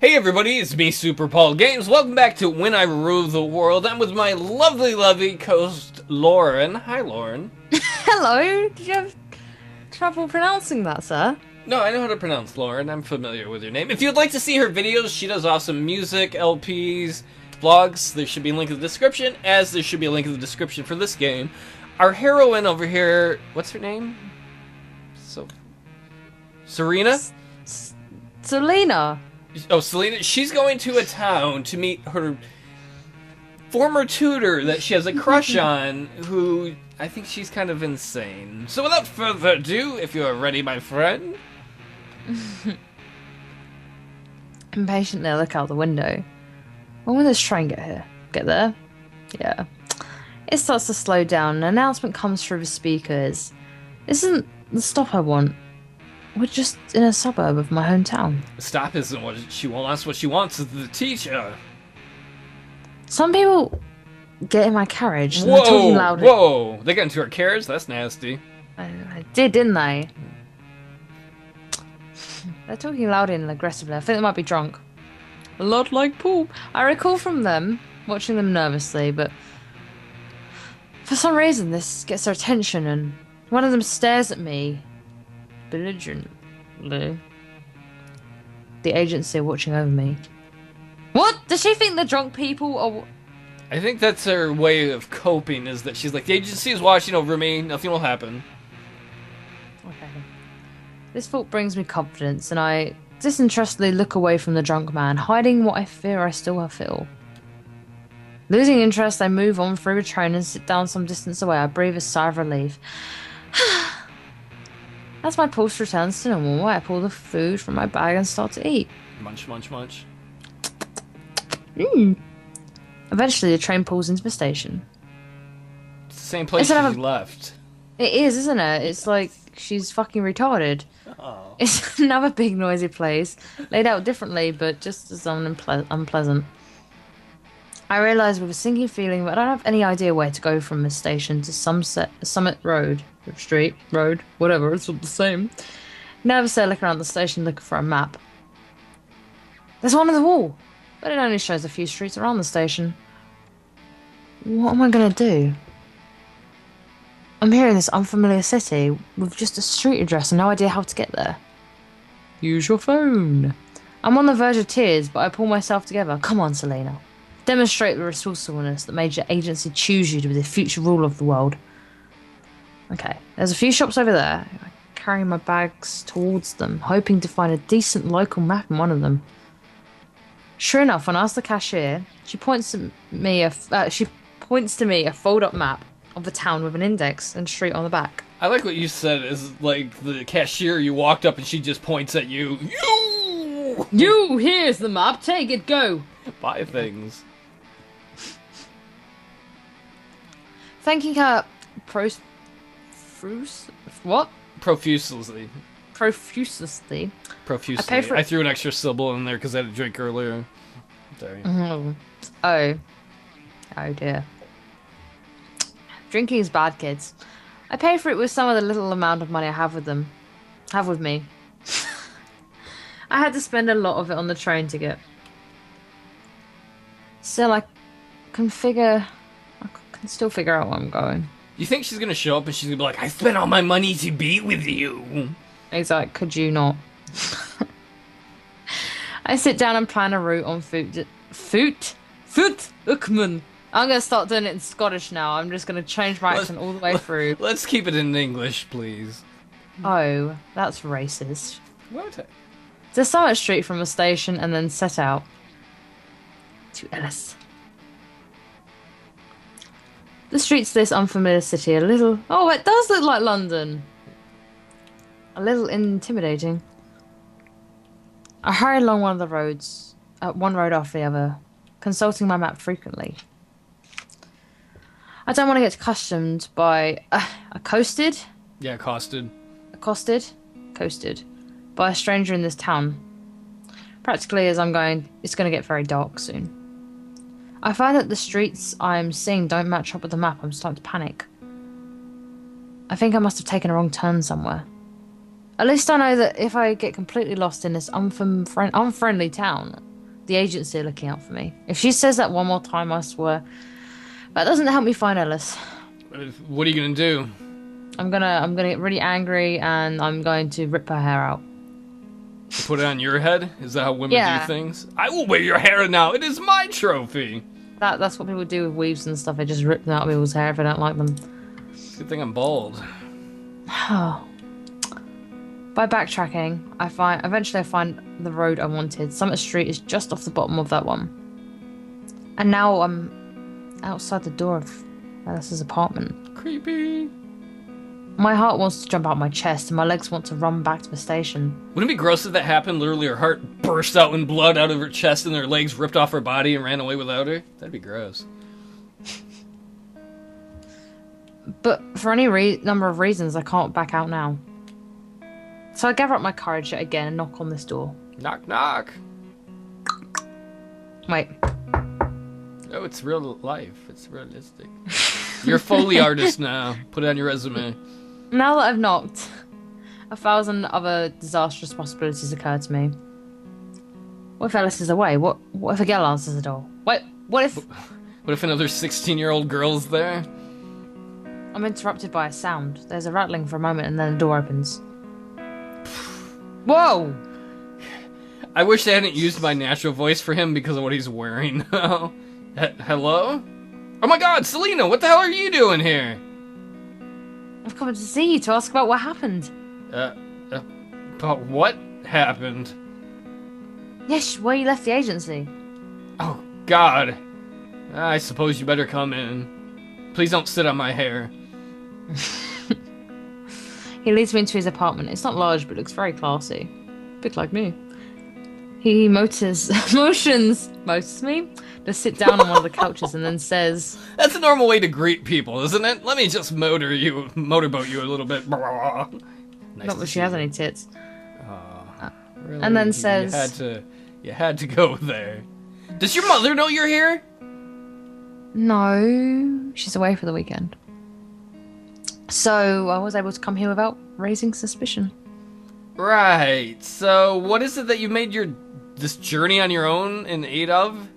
Hey everybody, it's me, Super Paul Games. Welcome back to When I Rule the World. I'm with my lovely co-host, Lauren. Hi, Lauren. Hello. Did you have trouble pronouncing that, sir? No, I know how to pronounce Lauren. I'm familiar with your name. If you'd like to see her videos, she does awesome music, LPs, vlogs. There should be a link in the description, as there should be a link in the description for this game. Our heroine over here, what's her name? Serena? Selena. Oh, Selena. She's going to a town to meet her former tutor that she has a crush on, who I think she's kind of insane. So without further ado, if you are ready, my friend. Impatiently, I look out the window. When will this train get here? Get there? Yeah. It starts to slow down. An announcement comes through the speakers. This isn't the stop I want. We're just in a suburb of my hometown. Stop isn't what she wants. What she wants is the teacher. Some people get in my carriage and they're talking loudly. Whoa! They got into her carriage? That's nasty. I did, didn't they? They're talking loudly and aggressively. I think they might be drunk. A lot like Paul. I recall from them, watching them nervously, but for some reason this gets their attention and one of them stares at me belligerently. The agency are watching over me. What? Does she think the drunk people are... I think that's her way of coping, is that she's like, the agency is watching over me, nothing will happen. Okay. This thought brings me confidence, and I disinterestedly look away from the drunk man, hiding what I fear I still feel. Losing interest, I move on through the train and sit down some distance away. I breathe a sigh of relief. As my pulse returns to normal, I pull the food from my bag and start to eat. Munch, munch, munch. Eventually, the train pulls into the station. It's the same place she left. It is, isn't it? It's like she's fucking retarded. Oh. It's another big noisy place, laid out differently, but just as unpleasant. I realise with a sinking feeling that I don't have any idea where to go from this station to Summit Road, Street, Road, whatever, it's all the same. Nervously, I look around the station looking for a map. There's one on the wall, but it only shows a few streets around the station. What am I going to do? I'm here in this unfamiliar city with just a street address and no idea how to get there. Use your phone. I'm on the verge of tears, but I pull myself together. Come on, Selena. Demonstrate the resourcefulness that made your agency choose you to be the future ruler of the world. Okay, there's a few shops over there. I carry my bags towards them, hoping to find a decent local map in one of them. Sure enough, when I ask the cashier, she points to me a fold-up map of the town with an index and street on the back. I like what you said is like the cashier, you walked up and she just points at you. You! Here's the map, take it, go! Buy things. Thanking her Profusely. Profusely. I threw an extra syllable in there because I had a drink earlier. Sorry. Oh dear. Drinking is bad, kids. I pay for it with some of the little amount of money I have with me. I had to spend a lot of it on the train ticket. Still, I can still figure out where I'm going. You think she's gonna show up and she's gonna be like, I spent all my money to be with you? Exactly, could you not? I sit down and plan a route on Foot Ukman. I'm gonna start doing it in Scottish now. I'm just gonna change my accent all the way through. Let's keep it in English, please. Oh, that's racist. What? To Summit Street from the station and then set out to Ellis. The streets of this unfamiliar city are a little... Oh, it does look like London. A little intimidating. I hurry along one of the roads, one road after the other, consulting my map frequently. I don't want to get accustomed by... accosted? Yeah, accosted. Coasted. By a stranger in this town. Practically as I'm going, it's going to get very dark soon. I find that the streets I'm seeing don't match up with the map. I'm starting to panic. I think I must have taken a wrong turn somewhere. At least I know that if I get completely lost in this unfriendly town, the agency are looking out for me. If she says that one more time, I swear, that doesn't help me find Ellis. What are you gonna do? I'm gonna get really angry and I'm going to rip her hair out. Put it on your head? Is that how women Yeah. do things? I will wear your hair now. It is my trophy. That's what people do with weaves and stuff. They just rip them out of people's hair if they don't like them. Good thing I'm bald. By backtracking, eventually I find the road I wanted. Summit Street is just off the bottom of that one. And now I'm outside the door of Alice's apartment. Creepy. My heart wants to jump out my chest and my legs want to run back to the station. Wouldn't it be gross if that happened? Literally her heart burst out in blood out of her chest and her legs ripped off her body and ran away without her? That'd be gross. But for any number of reasons, I can't back out now. So I gather up my courage yet again and knock on this door. Knock, knock. Wait. Oh, it's real life. It's realistic. You're a Foley artist now. Put it on your resume. Now that I've knocked, 1,000 other disastrous possibilities occur to me. What if Alice is away? What if a girl answers the door? What if... What if another 16-year-old girl's there? I'm interrupted by a sound. There's a rattling for a moment and then the door opens. Whoa! I wish they hadn't used my natural voice for him because of what he's wearing now. Hello? Oh my god, Selena, what the hell are you doing here? I've come to see you to ask about what happened. But what happened? Yes, where you left the agency. Oh, God. I suppose you better come in. Please don't sit on my hair. He leads me into his apartment. It's not large, but looks very classy. A bit like me. He motions me to sit down on one of the couches and then says... That's a normal way to greet people, isn't it? Let me just motorboat you a little bit. Nice not that she has any tits. Really? And then says... You had to go there. Does your mother know you're here? No, she's away for the weekend. So I was able to come here without raising suspicion. Right. So what is it that you made this journey on your own in aid of?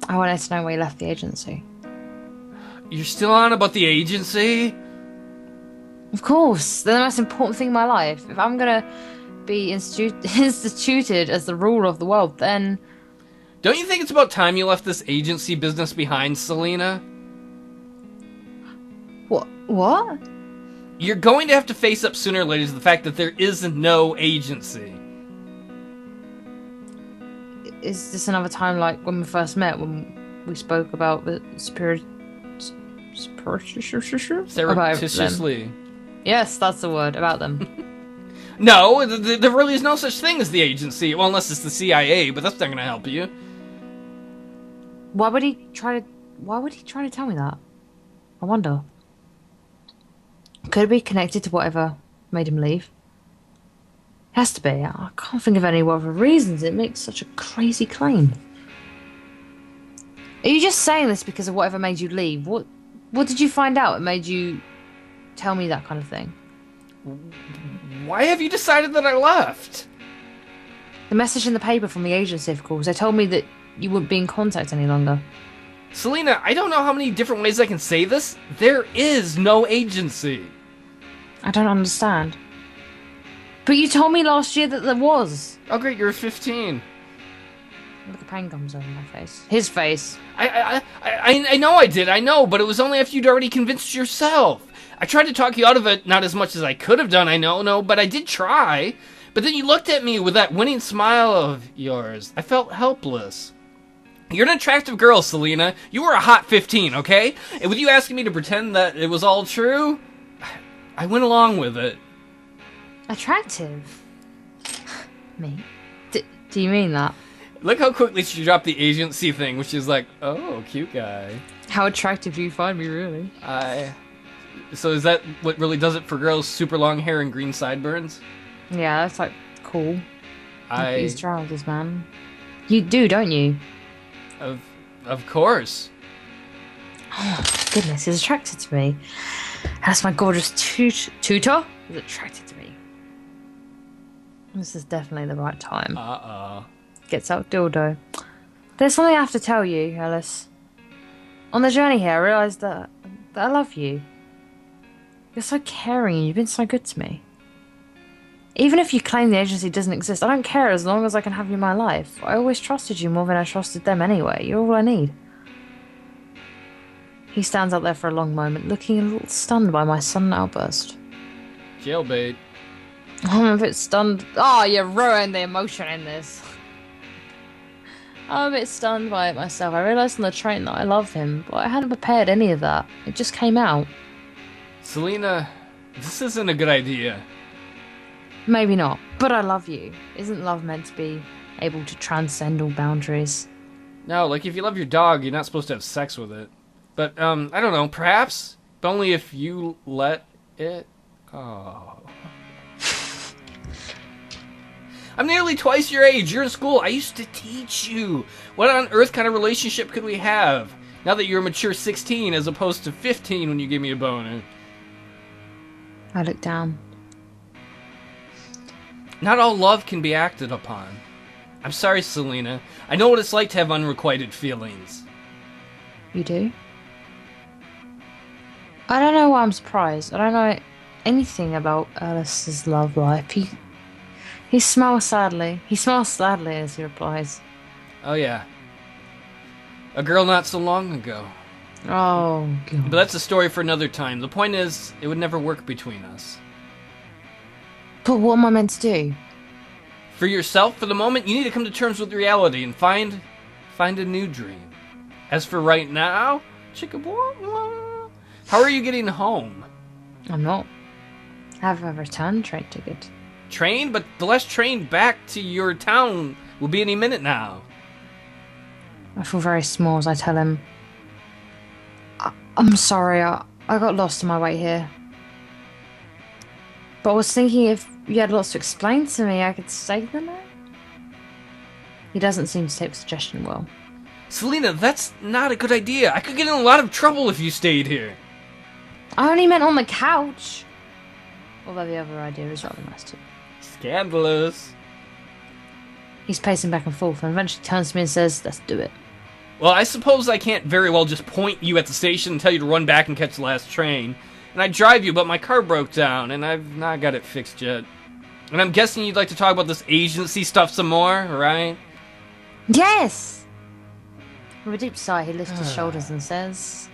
I wanted to know where you left the agency. You're still on about the agency? Of course. They're the most important thing in my life. If I'm gonna be instituted as the ruler of the world, then... Don't you think it's about time you left this agency business behind, Selena? What? You're going to have to face up sooner or later to the fact that there is no agency. Is this another time like when we first met, when we spoke about the Surreptitiously. Yes, that's the word, about them. No, there really is no such thing as the agency. Well, unless it's the CIA, but that's not going to help you. Why would he try to tell me that? I wonder. Could it be connected to whatever made him leave? It has to be. I can't think of any other reasons it makes such a crazy claim. Are you just saying this because of whatever made you leave? What did you find out that made you tell me that kind of thing? Why have you decided that I left? The message in the paper from the agency, of course. They told me that you wouldn't be in contact any longer. Selena, I don't know how many different ways I can say this. There is no agency. I don't understand. But you told me last year that there was. Oh great, you're 15. Look, the pain comes over my face. His face. I know I did, I know, but it was only after you'd already convinced yourself. I tried to talk you out of it, not as much as I could have done, I know, but I did try. But then you looked at me with that winning smile of yours. I felt helpless. You're an attractive girl, Selena. You were a hot 15, okay? And with you asking me to pretend that it was all true, I went along with it. Attractive? Me? Do you mean that? Look how quickly she dropped the agency thing, which is like, oh, cute guy. How attractive do you find me, really? So is that what really does it for girls? Super long hair and green sideburns? Yeah, that's like cool. These trousers, man. You do, don't you? Of course. Oh, goodness, he's attracted to me. That's my gorgeous tutor is attracted to me. This is definitely the right time. Gets out dildo. There's something I have to tell you, Alice. On the journey here, I realised that I love you. You're so caring and you've been so good to me. Even if you claim the agency doesn't exist, I don't care as long as I can have you in my life. I always trusted you more than I trusted them anyway. You're all I need. He stands up there for a long moment, looking a little stunned by my sudden outburst. Jailbait. I'm a bit stunned. Oh, you ruined the emotion in this. I'm a bit stunned by it myself. I realised on the train that I love him, but I hadn't prepared any of that. It just came out. Selena, this isn't a good idea. Maybe not, but I love you. Isn't love meant to be able to transcend all boundaries? No, like if you love your dog, you're not supposed to have sex with it. But, I don't know, perhaps? But only if you let it... Oh. I'm nearly twice your age. You're in school. I used to teach you. What on earth kind of relationship could we have? Now that you're a mature 16 as opposed to 15 when you gave me a boner. I look down. Not all love can be acted upon. I'm sorry, Selena. I know what it's like to have unrequited feelings. You do? I don't know why I'm surprised. I don't know anything about Alice's love life. He smiles sadly. He smiles sadly as he replies. Oh, yeah. A girl not so long ago. Oh, God. But that's a story for another time. The point is, it would never work between us. But what am I meant to do? For yourself, for the moment, you need to come to terms with reality and find a new dream. As for right now, how are you getting home? I'm not. I have a return train ticket. Train? But the last train back to your town will be any minute now. I feel very small as I tell him. I'm sorry, I got lost on my way here. But I was thinking if you had lots to explain to me, I could stay the night. He doesn't seem to take the suggestion well. Selena, that's not a good idea. I could get in a lot of trouble if you stayed here. I only meant on the couch. Although the other idea is rather nice too. Scandalous. He's pacing back and forth and eventually turns to me and says, let's do it. Well, I suppose I can't very well just point you at the station and tell you to run back and catch the last train. And I'd drive you, but my car broke down, and I've not got it fixed yet. And I'm guessing you'd like to talk about this agency stuff some more, right? Yes! With a deep sigh, he lifts his shoulders and says,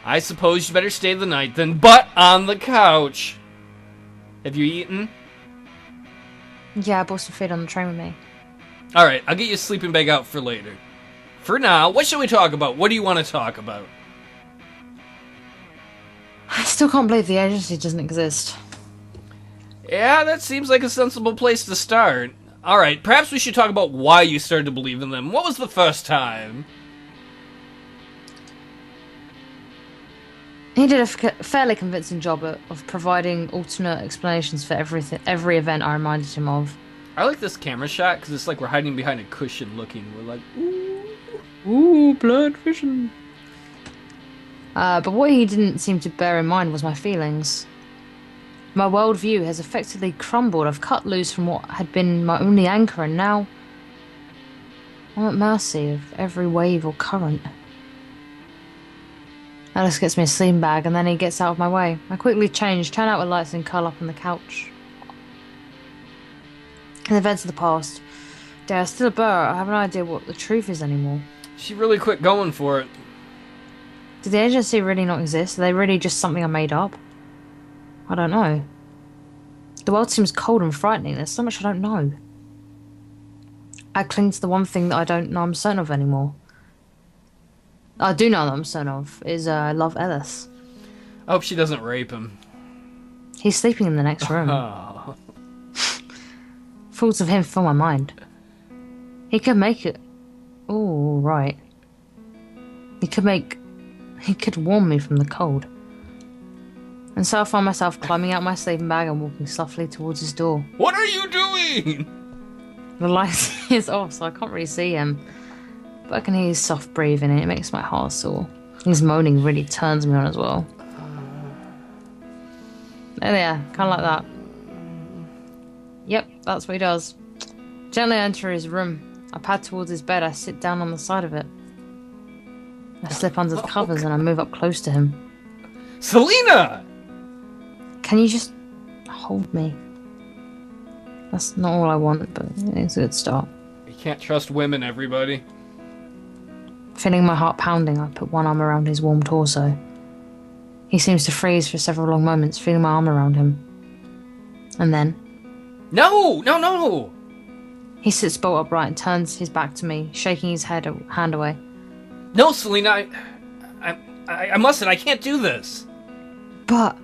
I suppose you better stay the night then, but on the couch. Have you eaten? yeah, I bought some food on the train with me. Alright, I'll get you a sleeping bag out for later. For now, what should we talk about? What do you want to talk about? I still can't believe the agency doesn't exist. Yeah, that seems like a sensible place to start. Alright, perhaps we should talk about why you started to believe in them. What was the first time? He did a fairly convincing job of providing alternate explanations for every event I reminded him of. I like this camera shot because it's like we're hiding behind a cushion looking. We're like, ooh, blood vision. But what he didn't seem to bear in mind was my feelings. My worldview has effectively crumbled. I've cut loose from what had been my only anchor, and now I'm at mercy of every wave or current. Alice gets me a sleeping bag, and then he gets out of my way. I quickly change, turn out the lights, and curl up on the couch. In the events of the past, dare I still a blur. I have no idea what the truth is anymore. She really quit going for it. Did the agency really not exist? Are they really just something I made up? I don't know. The world seems cold and frightening. There's so much I don't know. I cling to the one thing that I don't know I'm certain of anymore. I do know that I'm certain of is I love Ellis. I hope she doesn't rape him. He's sleeping in the next room. Oh. Thoughts of him fill my mind. He could make it. Oh, right. He could warm me from the cold. And so I find myself climbing out my sleeping bag and walking softly towards his door. What are you doing? The light is off, so I can't really see him. But I can hear his soft breathing, and it makes my heart sore. His moaning really turns me on as well. There they are, kind of like that. Yep, that's what he does. Gently enter his room. I pad towards his bed. I sit down on the side of it. I slip under the covers and I move up close to him. Selena! Can you just hold me? That's not all I want, but it's a good start. You can't trust women, everybody. Feeling my heart pounding, I put one arm around his warm torso. He seems to freeze for several long moments, feeling my arm around him. And then... No! No, no! He sits bolt upright and turns his back to me, shaking his hand away. No, Selena, I mustn't. I can't do this. But...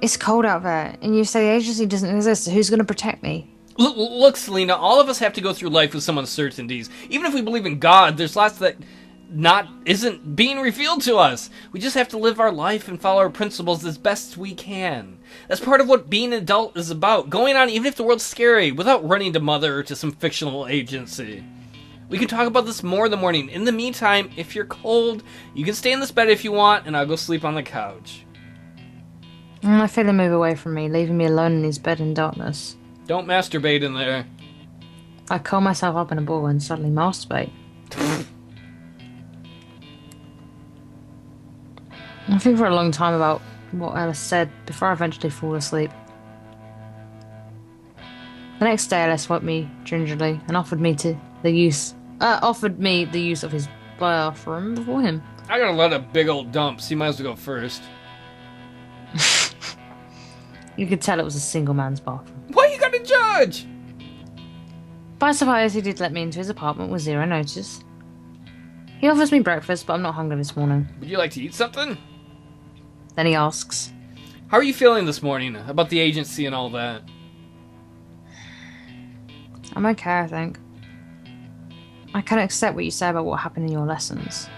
it's cold out there, and you say the agency doesn't exist, so who's going to protect me? Look, Selena, all of us have to go through life with some uncertainties. Even if we believe in God, there's lots that isn't being revealed to us. We just have to live our life and follow our principles as best we can. That's part of what being an adult is about. Going on, even if the world's scary, without running to Mother or to some fictional agency. We can talk about this more in the morning. In the meantime, if you're cold, you can stay in this bed if you want, and I'll go sleep on the couch. I feel him move away from me, leaving me alone in his bed in darkness. Don't masturbate in there. I curl myself up in a ball and suddenly masturbate. I think for a long time about what Alice said before I eventually fall asleep. The next day, Alice woke me gingerly and offered me the use of his bathroom before him. I got a lot of big old dumps. You might as well go first. You could tell it was a single man's bathroom. Why you gotta judge? By surprise, he did let me into his apartment with zero notice. He offers me breakfast, but I'm not hungry this morning. Would you like to eat something? Then he asks, How are you feeling this morning about the agency and all that? I'm okay, I think. I can accept what you say about what happened in your lessons.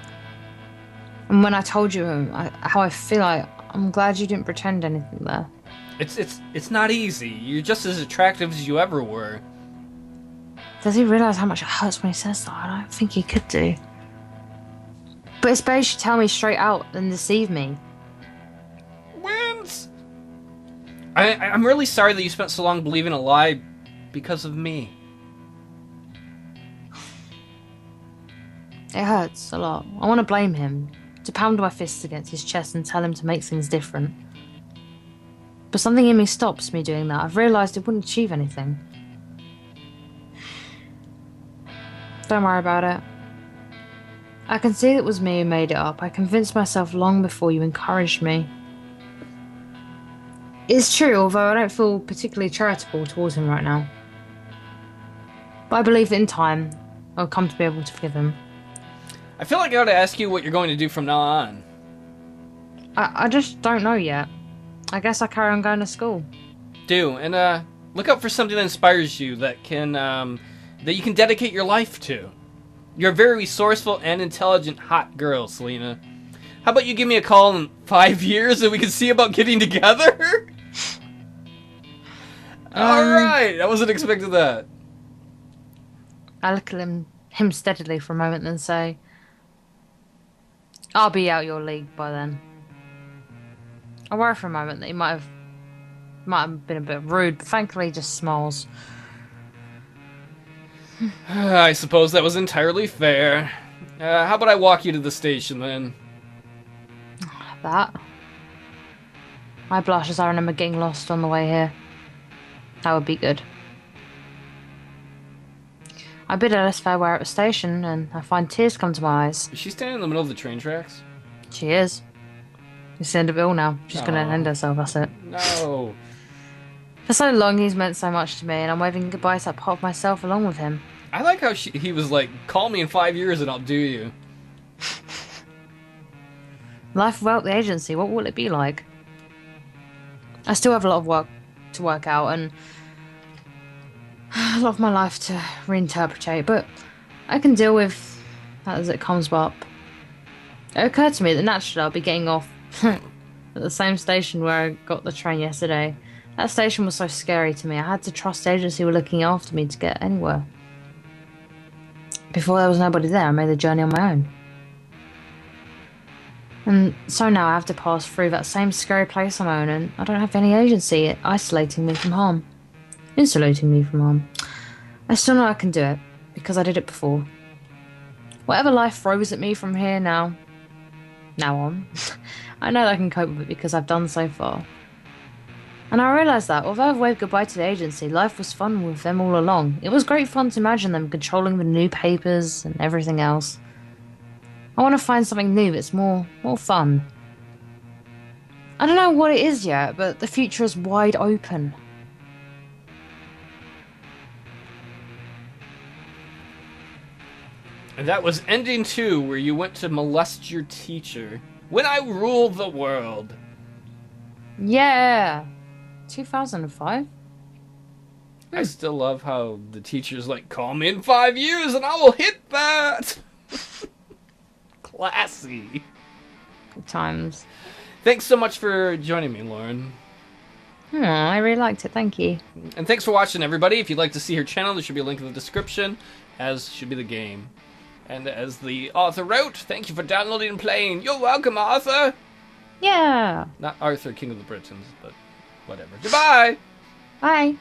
And when I told you how I feel, I'm glad you didn't pretend anything there. It's not easy. You're just as attractive as you ever were. Does he realise how much it hurts when he says that? I don't think he could do. But it's better you should tell me straight out than deceive me. Wins! I'm really sorry that you spent so long believing a lie because of me. It hurts a lot. I want to blame him, to pound my fists against his chest and tell him to make things different. But something in me stops me doing that. I've realised it wouldn't achieve anything. Don't worry about it. I can see it was me who made it up. I convinced myself long before you encouraged me. It's true, although I don't feel particularly charitable towards him right now. But I believe that in time, I'll come to be able to forgive him. I feel like I ought to ask you what you're going to do from now on. I just don't know yet. I guess I'll carry on going to school. Do, and look out for something that inspires you, that you can dedicate your life to. You're a very resourceful and intelligent hot girl, Selena. How about you give me a call in 5 years and we can see about getting together? Alright, I wasn't expecting that. I look at him steadily for a moment, then say, I'll be out your league by then. I worry for a moment that he might have been a bit rude, but thankfully he just smiles. I suppose that was entirely fair. How about I walk you to the station then? That? I blush as I remember getting lost on the way here. That would be good. I bid Alice farewell at the station, and I find tears come to my eyes. Is she standing in the middle of the train tracks? She is. It's the end of it all now. She's going to end herself, that's it. No. For so long, he's meant so much to me, and I'm waving goodbye to that part of myself along with him. I like how he was like, call me in 5 years and I'll do you. Life without the agency, what will it be like? I still have a lot of work to work out, and a lot of my life to reinterpret, but I can deal with that as it comes up. It occurred to me that naturally I'll be getting off at the same station where I got the train yesterday. That station was so scary to me. I had to trust the agency were looking after me to get anywhere. Before there was nobody there, I made the journey on my own. And so now I have to pass through that same scary place on my own, and I don't have any agency isolating me from harm. Insulating me from harm. I still know I can do it. because I did it before. Whatever life throws at me from here now on, I know that I can cope with it because I've done so far. And I realised that, although I've waved goodbye to the agency, life was fun with them all along. It was great fun to imagine them controlling the new papers and everything else. I want to find something new that's more fun. I don't know what it is yet, but the future is wide open. And that was ending 2, where you went to molest your teacher. When I rule the world. Yeah! 2005? I still love how the teacher's like, call me in 5 years and I will hit that! Classy. Good times. Thanks so much for joining me, Lauren. I really liked it, thank you. And thanks for watching, everybody. If you'd like to see her channel, there should be a link in the description, as should be the game. And as the author wrote, thank you for downloading and playing. You're welcome, Arthur! Yeah! Not Arthur, King of the Britons, but whatever. Goodbye! Bye!